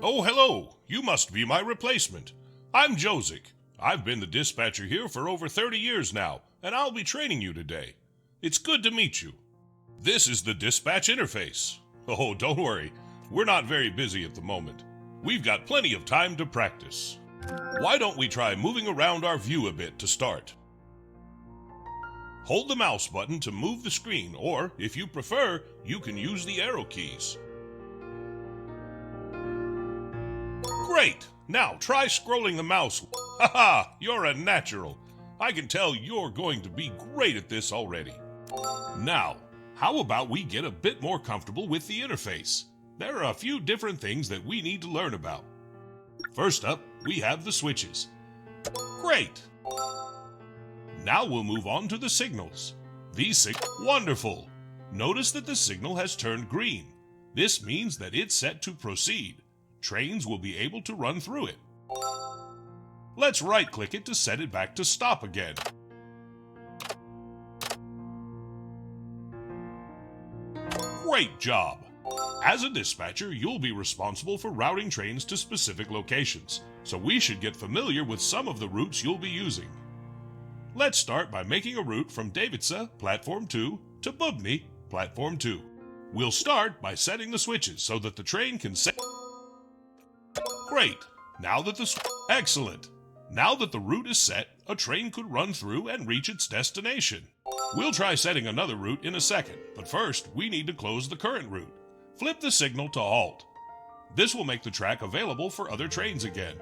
Oh, hello. You must be my replacement. I'm Jozic. I've been the dispatcher here for over 30 years now, and I'll be training you today. It's good to meet you. This is the dispatch interface. Oh, don't worry. We're not very busy at the moment. We've got plenty of time to practice. Why don't we try moving around our view a bit to start? Hold the mouse button to move the screen, or, if you prefer, you can use the arrow keys. Great! Now try scrolling the mouse. Haha, you're a natural. I can tell you're going to be great at this already. Now, how about we get a bit more comfortable with the interface? There are a few different things that we need to learn about. First up, we have the switches. Great! Now we'll move on to the signals. Wonderful! Notice that the signal has turned green. This means that it's set to proceed. Trains will be able to run through it. Let's right-click it to set it back to stop again. Great job! As a dispatcher, you'll be responsible for routing trains to specific locations, so we should get familiar with some of the routes you'll be using. Let's start by making a route from Davidsa, Platform 2, to Bubny, Platform 2. We'll start by setting the switches so that the train can set... Great! Excellent! Now that the route is set, a train could run through and reach its destination. We'll try setting another route in a second, but first we need to close the current route. Flip the signal to halt. This will make the track available for other trains again.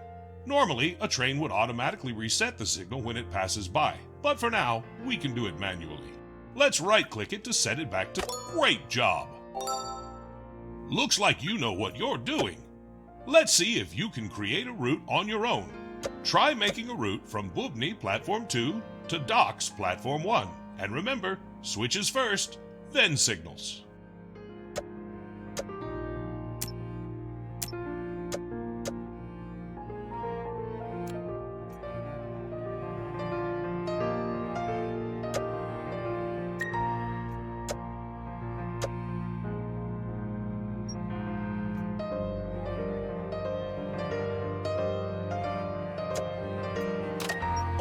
Normally, a train would automatically reset the signal when it passes by, but for now, we can do it manually. Let's right-click it to set it back to... Great job! Looks like you know what you're doing. Let's see if you can create a route on your own. Try making a route from Bubny Platform 2 to Docks Platform 1. And remember, switches first, then signals.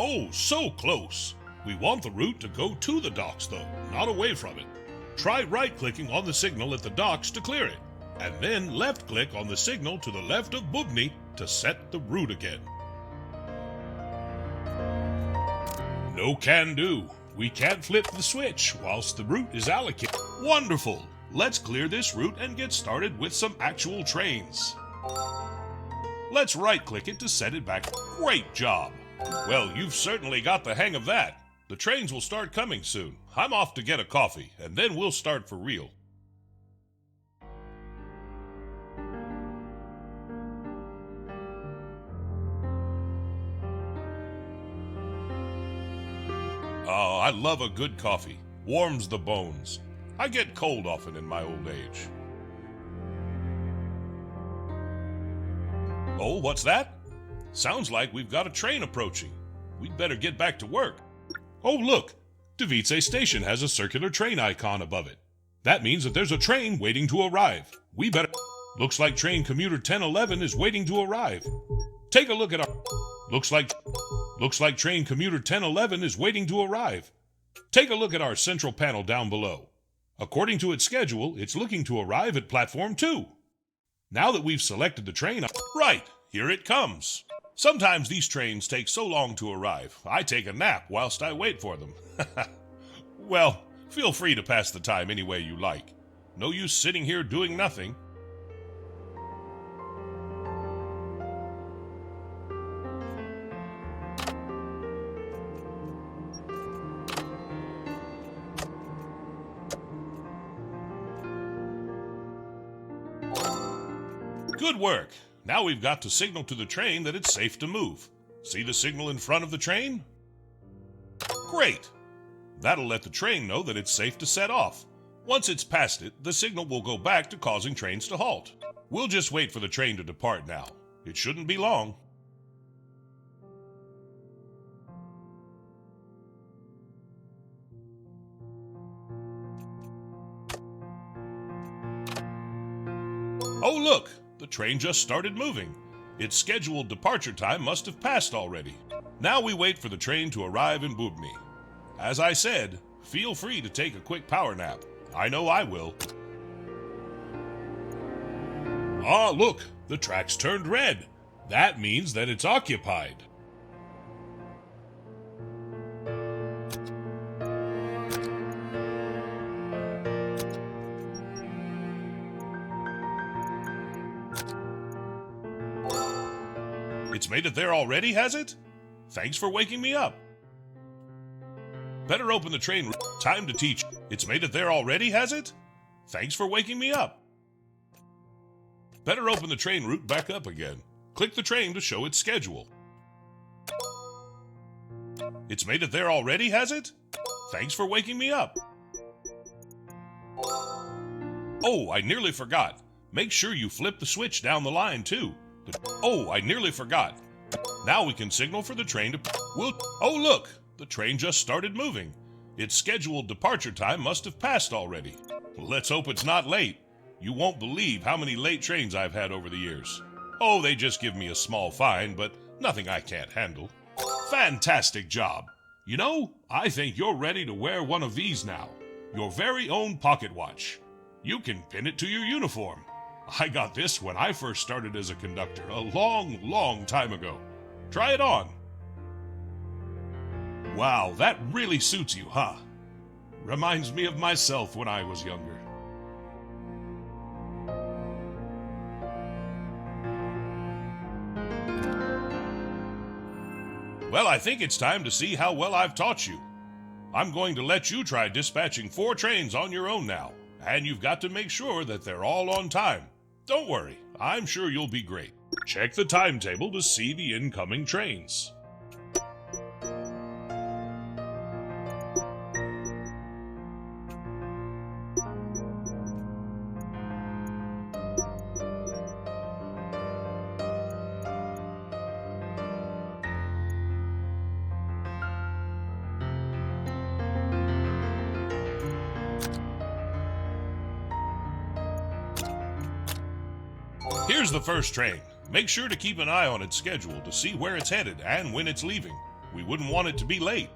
Oh, so close! We want the route to go to the docks though, not away from it. Try right-clicking on the signal at the docks to clear it, and then left-click on the signal to the left of Bubny to set the route again. No can do. We can't flip the switch whilst the route is allocated. Wonderful! Let's clear this route and get started with some actual trains. Let's right-click it to set it back. Great job! Well, you've certainly got the hang of that. The trains will start coming soon. I'm off to get a coffee, and then we'll start for real. Oh, I love a good coffee. Warms the bones. I get cold often in my old age. Oh, what's that? Sounds like we've got a train approaching. We'd better get back to work. Oh, look! Davidsa Station has a circular train icon above it. That means that there's a train waiting to arrive. We better... Looks like train commuter 1011 is waiting to arrive. Take a look at our... Looks like train commuter 1011 is waiting to arrive. Take a look at our central panel down below. According to its schedule, it's looking to arrive at Platform 2. Now that we've selected the train... Right! Here it comes! Sometimes these trains take so long to arrive, I take a nap whilst I wait for them. Well, feel free to pass the time any way you like. No use sitting here doing nothing. Good work! Now we've got to signal to the train that it's safe to move. See the signal in front of the train? Great! That'll let the train know that it's safe to set off. Once it's past it, the signal will go back to causing trains to halt. We'll just wait for the train to depart now. It shouldn't be long. Oh look! the train just started moving. Its scheduled departure time must have passed already. Now we wait for the train to arrive in Bubny. As I said, feel free to take a quick power nap. I know I will. Ah, look, the track's turned red. That means that it's occupied. It's made it there already, has it? Thanks for waking me up. Better open the train. Time to teach. It's made it there already, has it? Thanks for waking me up. Better open the train route back up again. Click the train to show its schedule. It's made it there already, has it? Thanks for waking me up. Oh, I nearly forgot. Make sure you flip the switch down the line, too. Oh, I nearly forgot. Now we can signal for the train to... Oh, look! The train just started moving. Its scheduled departure time must have passed already. Let's hope it's not late. You won't believe how many late trains I've had over the years. Oh, they just give me a small fine, but nothing I can't handle. Fantastic job. You know, I think you're ready to wear one of these now. Your very own pocket watch. You can pin it to your uniform. I got this when I first started as a conductor a long, long time ago. Try it on. Wow, that really suits you, huh? Reminds me of myself when I was younger. Well, I think it's time to see how well I've taught you. I'm going to let you try dispatching 4 trains on your own now, and you've got to make sure that they're all on time. Don't worry, I'm sure you'll be great. Check the timetable to see the incoming trains. Here's the first train. Make sure to keep an eye on its schedule to see where it's headed and when it's leaving. We wouldn't want it to be late.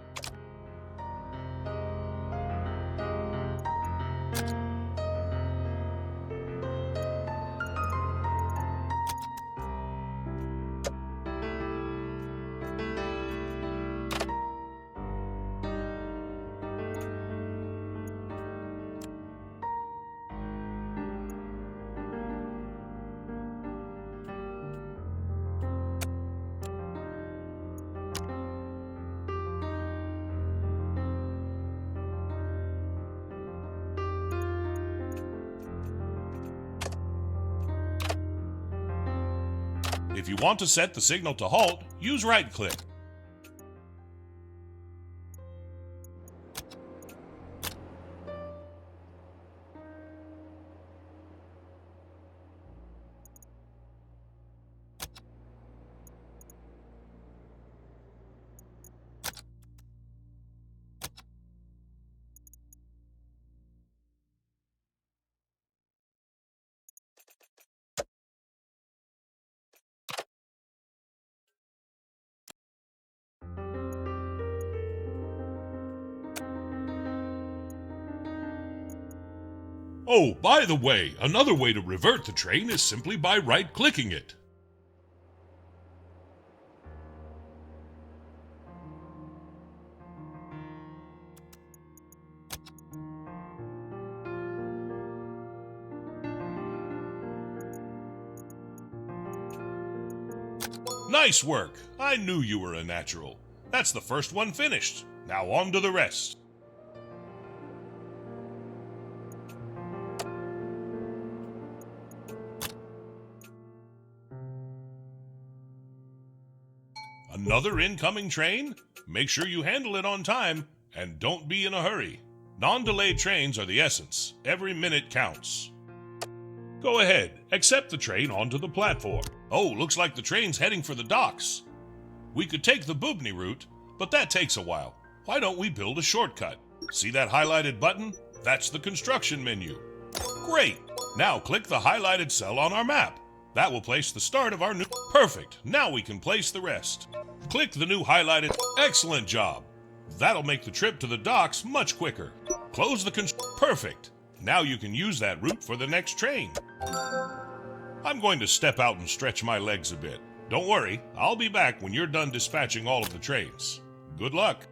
If you want to set the signal to halt, use right-click. Oh, by the way, another way to revert the train is simply by right-clicking it. Nice work! I knew you were a natural. That's the first one finished. Now on to the rest. Another incoming train? Make sure you handle it on time, and don't be in a hurry. Non-delayed trains are the essence. Every minute counts. Go ahead, accept the train onto the platform. Oh, looks like the train's heading for the docks. We could take the Bubny route, but that takes a while. Why don't we build a shortcut? See that highlighted button? That's the construction menu. Great! Now click the highlighted cell on our map. That will place the start of our new... Perfect! Now we can place the rest. Click the new highlighted... Excellent job! That'll make the trip to the docks much quicker. Close the Perfect! Now you can use that route for the next train. I'm going to step out and stretch my legs a bit. Don't worry, I'll be back when you're done dispatching all of the trains. Good luck!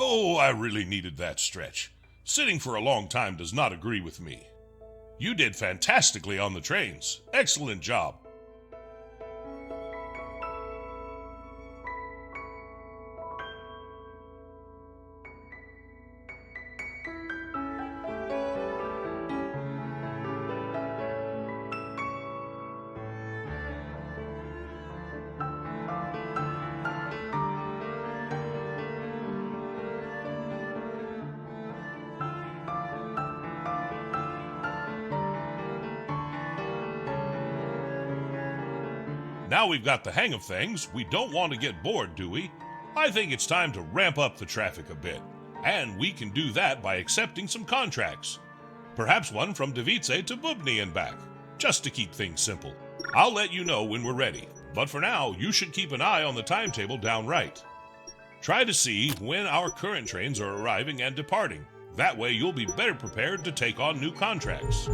Oh, I really needed that stretch. Sitting for a long time does not agree with me. You did fantastically on the trains. Excellent job. Now we've got the hang of things, we don't want to get bored, do we? I think it's time to ramp up the traffic a bit. And we can do that by accepting some contracts. Perhaps one from Davice to Bubny and back, just to keep things simple. I'll let you know when we're ready, but for now, you should keep an eye on the timetable down right. Try to see when our current trains are arriving and departing. That way you'll be better prepared to take on new contracts.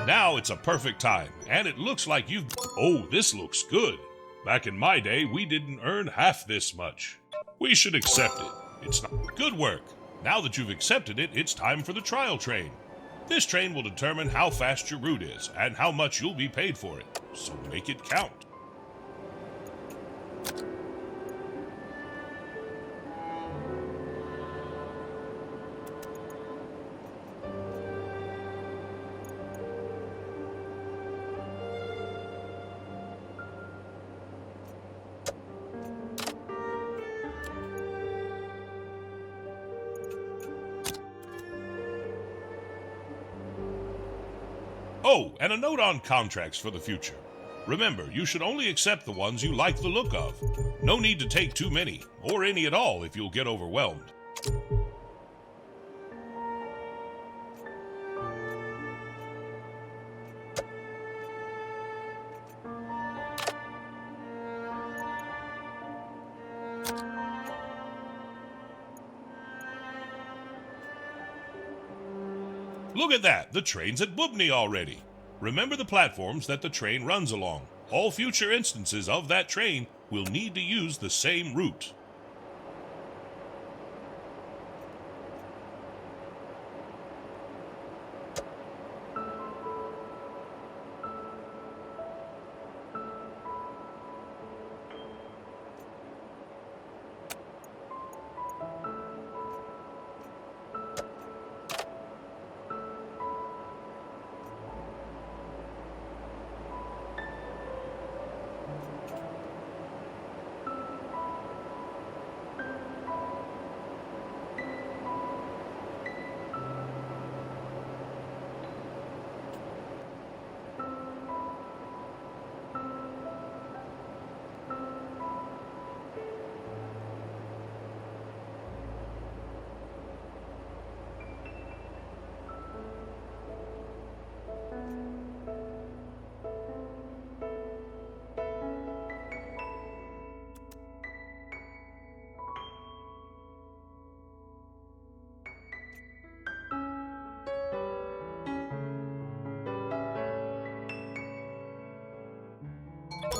Now it's a perfect time, and it looks like you've... Oh, this looks good. Back in my day, we didn't earn half this much. We should accept it. It's not good work. Now that you've accepted it, it's time for the trial train. This train will determine how fast your route is and how much you'll be paid for it. So make it count. Oh, and a note on contracts for the future. Remember, you should only accept the ones you like the look of. No need to take too many, or any at all if you'll get overwhelmed. Look at that, the train's at Bubny already. Remember the platforms that the train runs along. All future instances of that train will need to use the same route.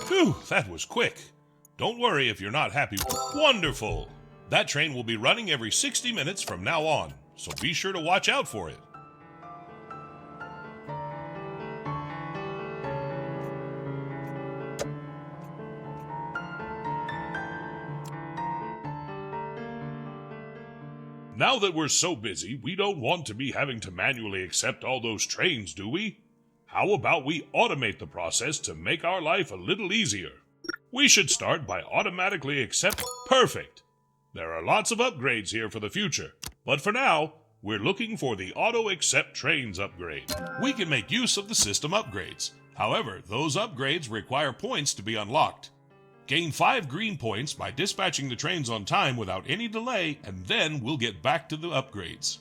Phew, that was quick. Don't worry if you're not happy. Wonderful! That train will be running every 60 minutes from now on, so be sure to watch out for it. Now that we're so busy, we don't want to be having to manually accept all those trains, do we? How about we automate the process to make our life a little easier? We should start by automatically accepting. Perfect! There are lots of upgrades here for the future, but for now, we're looking for the Auto Accept Trains upgrade. We can make use of the system upgrades. However, those upgrades require points to be unlocked. Gain 5 green points by dispatching the trains on time without any delay, and then we'll get back to the upgrades.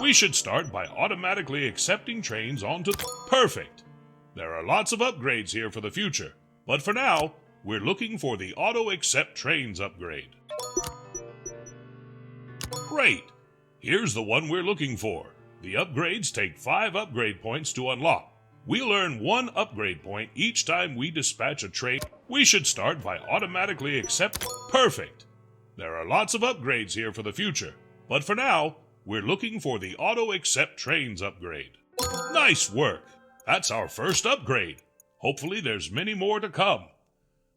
We should start by automatically accepting trains onto... Perfect! There are lots of upgrades here for the future, but for now, we're looking for the Auto Accept Trains upgrade. Great! Here's the one we're looking for. The upgrades take 5 upgrade points to unlock. We'll earn 1 upgrade point each time we dispatch a train. We should start by automatically accept... Perfect! There are lots of upgrades here for the future, but for now, we're looking for the Auto Accept Trains upgrade. Nice work! That's our first upgrade. Hopefully there's many more to come.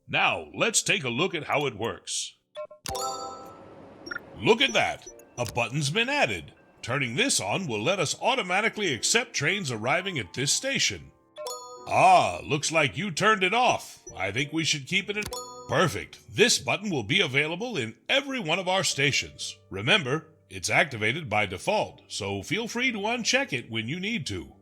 Now, let's take a look at how it works. Look at that! A button's been added. Turning this on will let us automatically accept trains arriving at this station. Ah, looks like you turned it off. I think we should keep it in... Perfect. This button will be available in every one of our stations. Remember, it's activated by default, so feel free to uncheck it when you need to.